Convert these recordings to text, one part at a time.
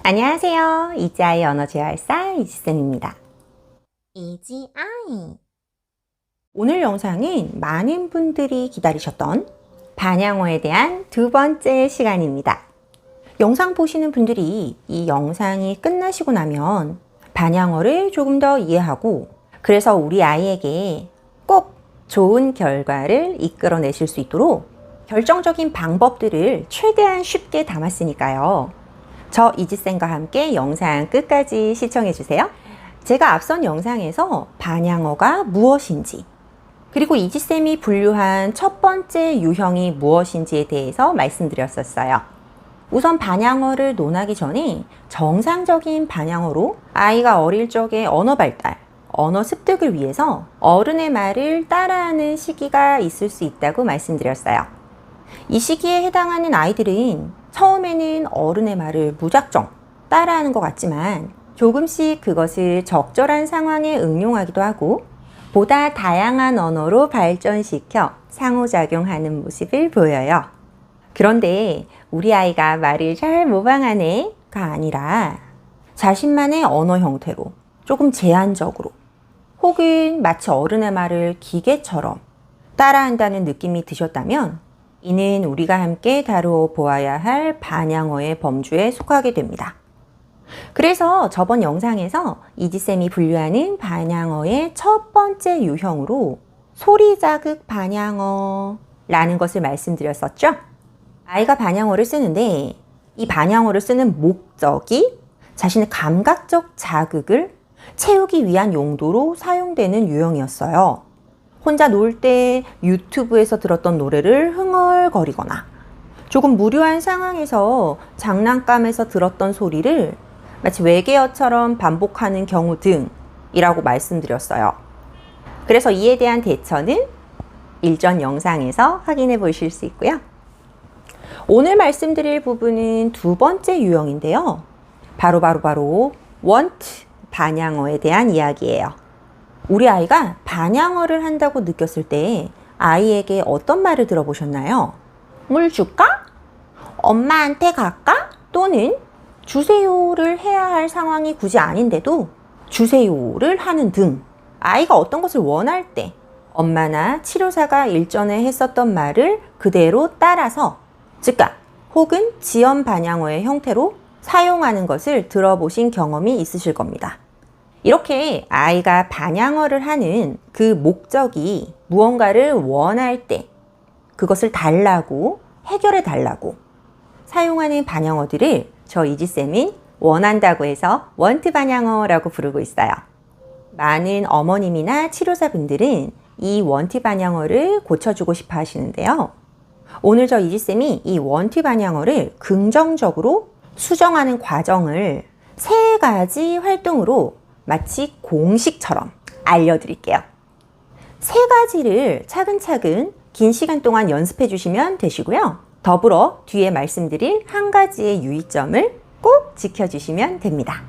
안녕하세요. 이지아이 언어 재활사 이지쌤입니다. 이지아이. 오늘 영상은 많은 분들이 기다리셨던 반향어에 대한 두 번째 시간입니다. 영상 보시는 분들이 이 영상이 끝나시고 나면 반향어를 조금 더 이해하고 그래서 우리 아이에게 꼭 좋은 결과를 이끌어내실 수 있도록 결정적인 방법들을 최대한 쉽게 담았으니까요. 저 이지쌤과 함께 영상 끝까지 시청해주세요. 제가 앞선 영상에서 반향어가 무엇인지 그리고 이지쌤이 분류한 첫 번째 유형이 무엇인지에 대해서 말씀드렸었어요. 우선 반향어를 논하기 전에 정상적인 반향어로 아이가 어릴 적의 언어 발달, 언어 습득을 위해서 어른의 말을 따라하는 시기가 있을 수 있다고 말씀드렸어요. 이 시기에 해당하는 아이들은 처음에는 어른의 말을 무작정 따라하는 것 같지만 조금씩 그것을 적절한 상황에 응용하기도 하고 보다 다양한 언어로 발전시켜 상호작용하는 모습을 보여요. 그런데 우리 아이가 말을 잘 모방하네가 아니라 자신만의 언어 형태로 조금 제한적으로 혹은 마치 어른의 말을 기계처럼 따라한다는 느낌이 드셨다면 이는 우리가 함께 다루어 보아야 할 반향어의 범주에 속하게 됩니다. 그래서 저번 영상에서 이지쌤이 분류하는 반향어의 첫 번째 유형으로 소리 자극 반향어라는 것을 말씀드렸었죠. 아이가 반향어를 쓰는데 이 반향어를 쓰는 목적이 자신의 감각적 자극을 채우기 위한 용도로 사용되는 유형이었어요. 혼자 놀 때 유튜브에서 들었던 노래를 흥얼거리거나 조금 무료한 상황에서 장난감에서 들었던 소리를 마치 외계어처럼 반복하는 경우 등이라고 말씀드렸어요. 그래서 이에 대한 대처는 일전 영상에서 확인해 보실 수 있고요. 오늘 말씀드릴 부분은 두 번째 유형인데요. 바로 want 반향어에 대한 이야기예요. 우리 아이가 반향어를 한다고 느꼈을 때 아이에게 어떤 말을 들어보셨나요? 물 줄까? 엄마한테 갈까? 또는 주세요를 해야 할 상황이 굳이 아닌데도 주세요를 하는 등 아이가 어떤 것을 원할 때 엄마나 치료사가 일전에 했었던 말을 그대로 따라서 즉각 혹은 지연 반향어의 형태로 사용하는 것을 들어보신 경험이 있으실 겁니다. 이렇게 아이가 반향어를 하는 그 목적이 무언가를 원할 때 그것을 달라고 해결해 달라고 사용하는 반향어들을 저 이지쌤이 원한다고 해서 want 반향어라고 부르고 있어요. 많은 어머님이나 치료사분들은 이 want 반향어를 고쳐주고 싶어 하시는데요. 오늘 저 이지쌤이 이 want 반향어를 긍정적으로 수정하는 과정을 세 가지 활동으로 마치 공식처럼 알려드릴게요. 세 가지를 차근차근 긴 시간 동안 연습해 주시면 되시고요. 더불어 뒤에 말씀드릴 한 가지의 유의점을 꼭 지켜주시면 됩니다.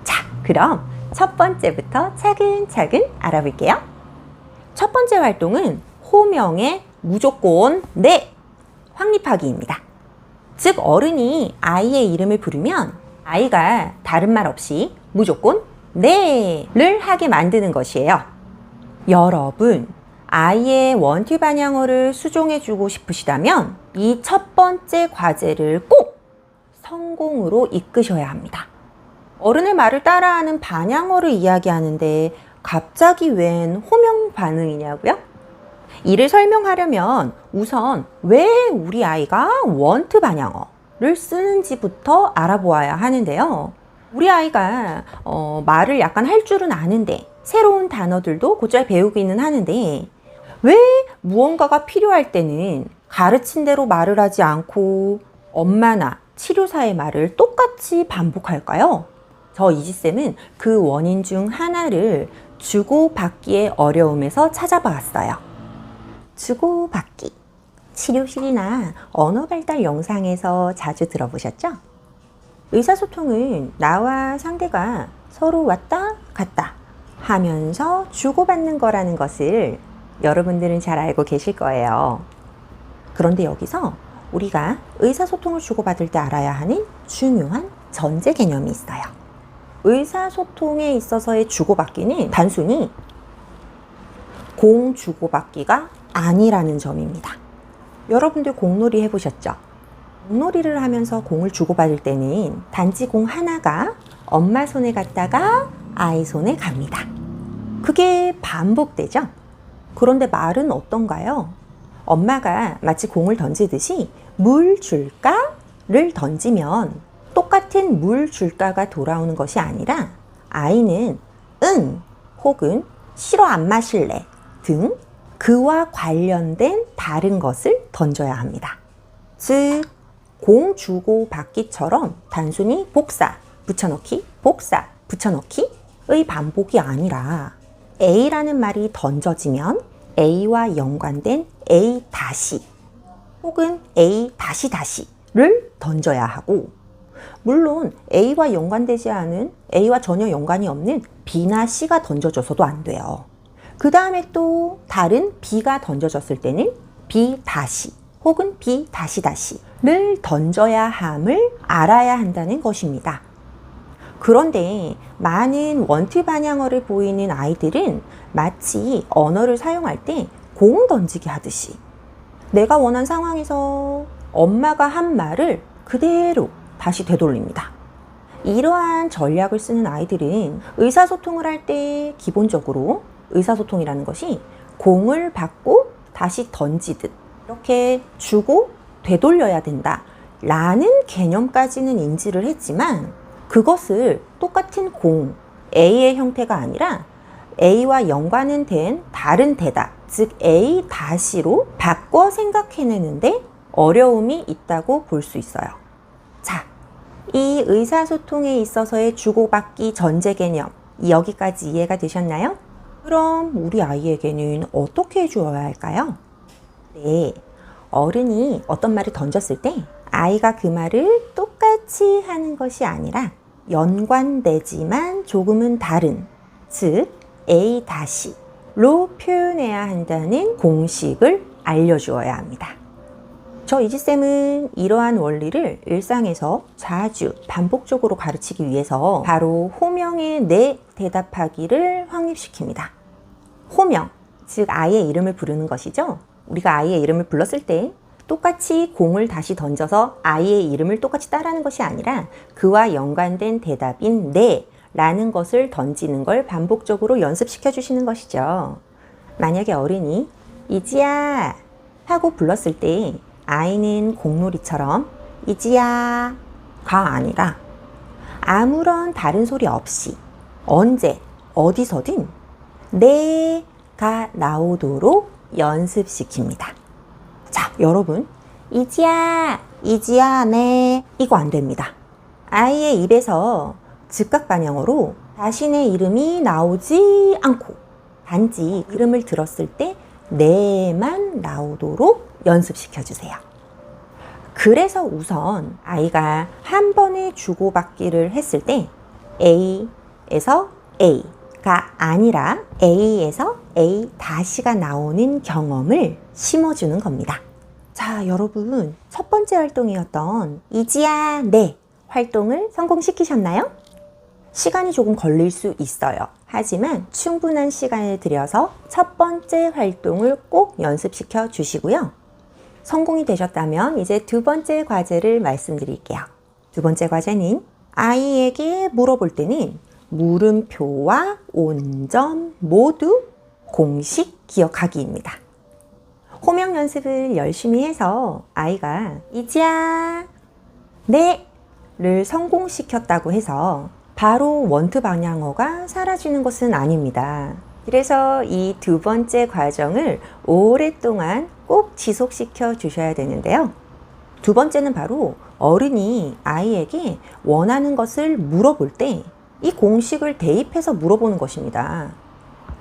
자, 그럼 첫 번째부터 차근차근 알아볼게요. 첫 번째 활동은 호명의 무조건 네! 확립하기입니다. 즉 어른이 아이의 이름을 부르면 아이가 다른 말 없이 무조건 네를 하게 만드는 것이에요. 여러분, 아이의 원티 반향어를 수정해주고 싶으시다면 이 첫 번째 과제를 꼭 성공으로 이끄셔야 합니다. 어른의 말을 따라하는 반향어를 이야기하는데 갑자기 웬 호명 반응이냐고요? 이를 설명하려면 우선 왜 우리 아이가 want 반향어를 쓰는지부터 알아보아야 하는데요. 우리 아이가 말을 약간 할 줄은 아는데 새로운 단어들도 곧잘 배우기는 하는데 왜 무언가가 필요할 때는 가르친 대로 말을 하지 않고 엄마나 치료사의 말을 똑같이 반복할까요? 저 이지쌤은 그 원인 중 하나를 주고받기의 어려움에서 찾아봤어요. 주고받기. 치료실이나 언어발달 영상에서 자주 들어보셨죠? 의사소통은 나와 상대가 서로 왔다 갔다 하면서 주고받는 거라는 것을 여러분들은 잘 알고 계실 거예요. 그런데 여기서 우리가 의사소통을 주고받을 때 알아야 하는 중요한 전제 개념이 있어요. 의사소통에 있어서의 주고받기는 단순히 공 주고받기가 아니라는 점입니다. 여러분들 공놀이 해보셨죠? 공놀이를 하면서 공을 주고받을 때는 단지 공 하나가 엄마 손에 갔다가 아이 손에 갑니다. 그게 반복되죠? 그런데 말은 어떤가요? 엄마가 마치 공을 던지듯이 물 줄까를 던지면 똑같은 물 줄까가 돌아오는 것이 아니라 아이는 응 혹은 싫어 안 마실래 등 그와 관련된 다른 것을 던져야 합니다. 즉, 공 주고 받기처럼 단순히 복사, 붙여넣기, 복사, 붙여넣기의 반복이 아니라 A라는 말이 던져지면 A와 연관된 A 다시 혹은 A 다시 다시를 던져야 하고, 물론 A와 연관되지 않은, A와 전혀 연관이 없는 B나 C가 던져져서도 안 돼요. 그 다음에 또 다른 B가 던져졌을 때는 B 다시 혹은 B 다시 다시를 던져야 함을 알아야 한다는 것입니다. 그런데 많은 원트 반향어를 보이는 아이들은 마치 언어를 사용할 때 공 던지기 하듯이 내가 원한 상황에서 엄마가 한 말을 그대로 다시 되돌립니다. 이러한 전략을 쓰는 아이들은 의사소통을 할 때 기본적으로 의사소통이라는 것이 공을 받고 다시 던지듯 이렇게 주고 되돌려야 된다 라는 개념까지는 인지를 했지만, 그것을 똑같은 공 A의 형태가 아니라 A와 연관은 된 다른 대답, 즉 A 다시로 바꿔 생각해내는데 어려움이 있다고 볼 수 있어요. 자, 이 의사소통에 있어서의 주고받기 전제 개념, 여기까지 이해가 되셨나요? 그럼 우리 아이에게는 어떻게 해주어야 할까요? 네, 어른이 어떤 말을 던졌을 때 아이가 그 말을 똑같이 하는 것이 아니라 연관되지만 조금은 다른, 즉 A 다시로 표현해야 한다는 공식을 알려주어야 합니다. 저 이지쌤은 이러한 원리를 일상에서 자주 반복적으로 가르치기 위해서 바로 호명의 네 대답하기를 확립시킵니다. 호명, 즉 아이의 이름을 부르는 것이죠. 우리가 아이의 이름을 불렀을 때 똑같이 공을 다시 던져서 아이의 이름을 똑같이 따라하는 것이 아니라 그와 연관된 대답인 네 라는 것을 던지는 걸 반복적으로 연습시켜 주시는 것이죠. 만약에 어른이 이지야 하고 불렀을 때 아이는 공놀이처럼 이지야가 아니라 아무런 다른 소리 없이 언제 어디서든 네가 나오도록 연습시킵니다. 자, 여러분, 이지야 네, 이거 안 됩니다. 아이의 입에서 즉각 반영어로 자신의 이름이 나오지 않고 단지 이름을 들었을 때 네만 나오도록 연습시켜 주세요. 그래서 우선 아이가 한 번에 주고받기를 했을 때 A에서 A가 아니라 A에서 A 다시가 나오는 경험을 심어주는 겁니다. 자, 여러분, 첫 번째 활동이었던 이지야 네 활동을 성공시키셨나요? 시간이 조금 걸릴 수 있어요. 하지만 충분한 시간을 들여서 첫 번째 활동을 꼭 연습시켜 주시고요. 성공이 되셨다면 이제 두 번째 과제를 말씀드릴게요. 두 번째 과제는 아이에게 물어볼 때는 물음표와 온점 모두 공식 기억하기입니다. 호명 연습을 열심히 해서 아이가 이지야 네를 성공시켰다고 해서 바로 원트 방향어가 사라지는 것은 아닙니다. 그래서 이 두 번째 과정을 오랫동안 꼭 지속시켜 주셔야 되는데요. 두 번째는 바로 어른이 아이에게 원하는 것을 물어볼 때 이 공식을 대입해서 물어보는 것입니다.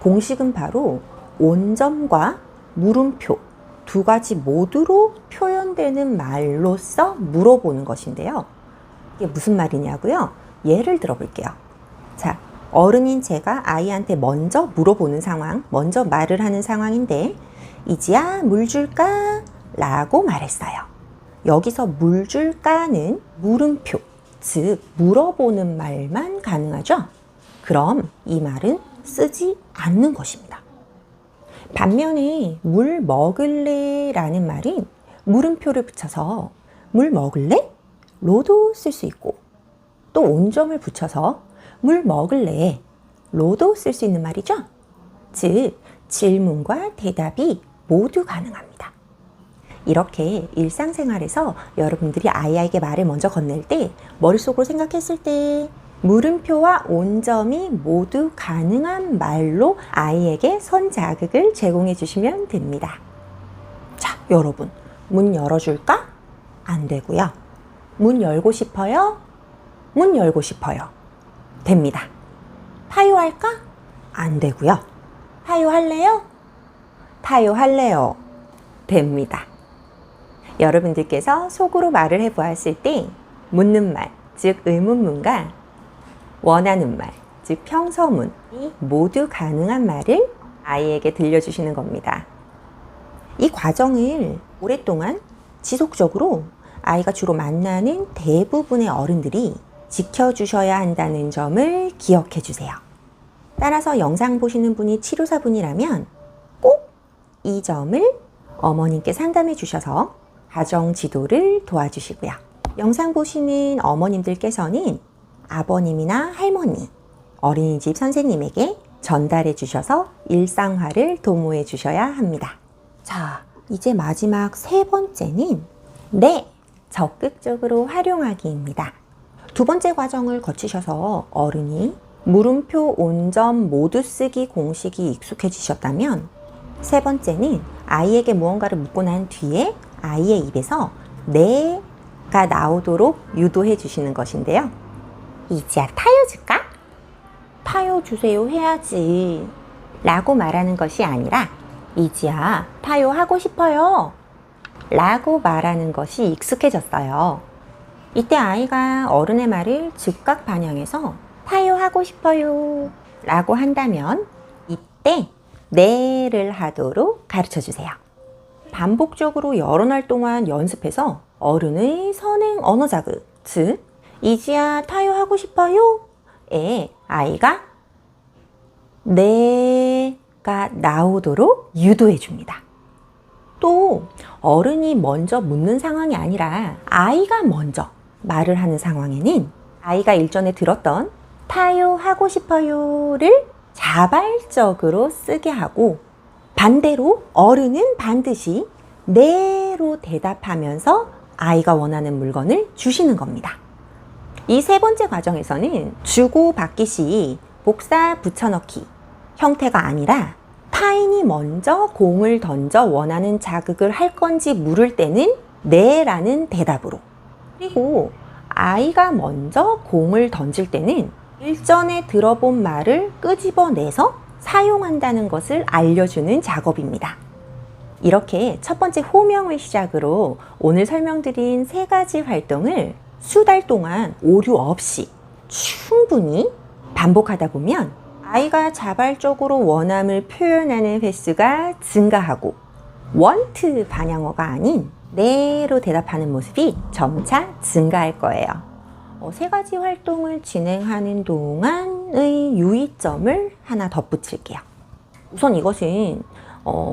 공식은 바로 온점과 물음표 두 가지 모두로 표현되는 말로써 물어보는 것인데요. 이게 무슨 말이냐고요? 예를 들어 볼게요. 자, 어른인 제가 아이한테 먼저 물어보는 상황, 먼저 말을 하는 상황인데 이지야 물 줄까? 라고 말했어요. 여기서 물 줄까는 물음표, 즉 물어보는 말만 가능하죠. 그럼 이 말은 쓰지 않는 것입니다. 반면에 물 먹을래 라는 말은 물음표를 붙여서 물 먹을래? 로도 쓸 수 있고 또 온점을 붙여서 물 먹을래? 로도 쓸 수 있는 말이죠. 즉 질문과 대답이 모두 가능합니다. 이렇게 일상생활에서 여러분들이 아이에게 말을 먼저 건넬 때 머릿속으로 생각했을 때 물음표와 온점이 모두 가능한 말로 아이에게 선자극을 제공해 주시면 됩니다. 자, 여러분, 문 열어줄까? 안 되고요. 문 열고 싶어요? 문 열고 싶어요. 됩니다. 타요할까? 안 되고요. 타요할래요? 타요할래요. 됩니다. 여러분들께서 속으로 말을 해보았을 때 묻는 말, 즉 의문문과 원하는 말, 즉 평서문이 모두 가능한 말을 아이에게 들려주시는 겁니다. 이 과정을 오랫동안 지속적으로 아이가 주로 만나는 대부분의 어른들이 지켜주셔야 한다는 점을 기억해 주세요. 따라서 영상 보시는 분이 치료사분이라면 꼭 이 점을 어머님께 상담해 주셔서 가정 지도를 도와주시고요. 영상 보시는 어머님들께서는 아버님이나 할머니, 어린이집 선생님에게 전달해 주셔서 일상화를 도모해 주셔야 합니다. 자, 이제 마지막 세 번째는 네, 적극적으로 활용하기입니다. 두 번째 과정을 거치셔서 어른이 물음표, 온점 모두 쓰기 공식이 익숙해지셨다면 세 번째는 아이에게 무언가를 묻고 난 뒤에 아이의 입에서 네가 나오도록 유도해 주시는 것인데요. 이지야, 타요 줄까? 타요 주세요 해야지 라고 말하는 것이 아니라 이지야, 타요 하고 싶어요 라고 말하는 것이 익숙해졌어요. 이때 아이가 어른의 말을 즉각 반영해서 타요 하고 싶어요 라고 한다면 이때 네를 하도록 가르쳐 주세요. 반복적으로 여러 날 동안 연습해서 어른의 선행 언어 자극, 즉 이지야 타요 하고 싶어요 에 아이가 네가 나오도록 유도해 줍니다. 또 어른이 먼저 묻는 상황이 아니라 아이가 먼저 말을 하는 상황에는 아이가 일전에 들었던 타요 하고 싶어요를 자발적으로 쓰게 하고 반대로 어른은 반드시 네로 대답하면서 아이가 원하는 물건을 주시는 겁니다. 이 세 번째 과정에서는 주고받기 시 복사 붙여넣기 형태가 아니라 타인이 먼저 공을 던져 원하는 자극을 할 건지 물을 때는 네라는 대답으로, 그리고 아이가 먼저 공을 던질 때는 일전에 들어본 말을 끄집어내서 사용한다는 것을 알려주는 작업입니다. 이렇게 첫 번째 호명을 시작으로 오늘 설명드린 세 가지 활동을 수달 동안 오류 없이 충분히 반복하다 보면 아이가 자발적으로 원함을 표현하는 횟수가 증가하고 want 반영어가 아닌 네로 대답하는 모습이 점차 증가할 거예요. 세 가지 활동을 진행하는 동안의 유의점을 하나 덧붙일게요. 우선 이것은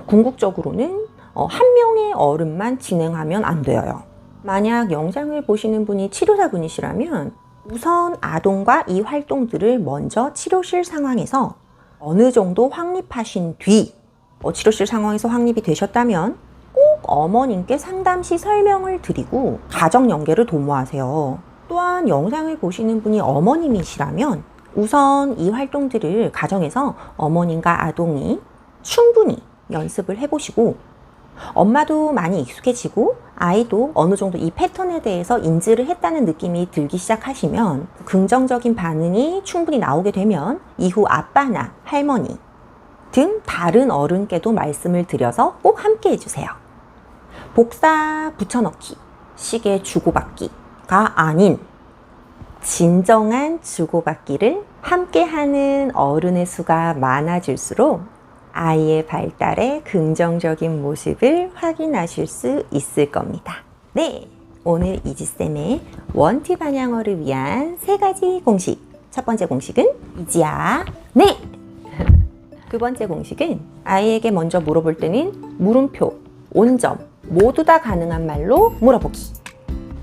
궁극적으로는 한 명의 어른만 진행하면 안 돼요. 만약 영상을 보시는 분이 치료사분이시라면 우선 아동과 이 활동들을 먼저 치료실 상황에서 어느 정도 확립하신 뒤 치료실 상황에서 확립이 되셨다면 꼭 어머님께 상담 시 설명을 드리고 가정 연계를 도모하세요. 또한 영상을 보시는 분이 어머님이시라면 우선 이 활동들을 가정에서 어머님과 아동이 충분히 연습을 해보시고 엄마도 많이 익숙해지고 아이도 어느 정도 이 패턴에 대해서 인지를 했다는 느낌이 들기 시작하시면 긍정적인 반응이 충분히 나오게 되면 이후 아빠나 할머니 등 다른 어른께도 말씀을 드려서 꼭 함께 해주세요. 복사 붙여넣기, 시계 주고받기가 아닌 진정한 주고받기를 함께하는 어른의 수가 많아질수록 아이의 발달에 긍정적인 모습을 확인하실 수 있을 겁니다. 네, 오늘 이지쌤의 원티 반영어를 위한 3가지 공식. 첫 번째 공식은 이지야, 네! 두 번째 공식은 아이에게 먼저 물어볼 때는 물음표, 온점 모두 다 가능한 말로 물어보기.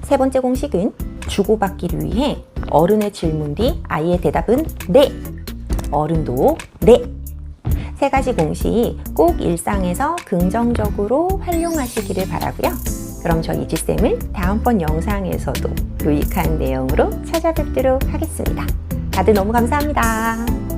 세 번째 공식은 주고받기를 위해 어른의 질문 뒤 아이의 대답은 네, 어른도 네. 3가지 공식 꼭 일상에서 긍정적으로 활용하시기를 바라고요. 그럼 저 이지쌤은 다음번 영상에서도 유익한 내용으로 찾아뵙도록 하겠습니다. 다들 너무 감사합니다.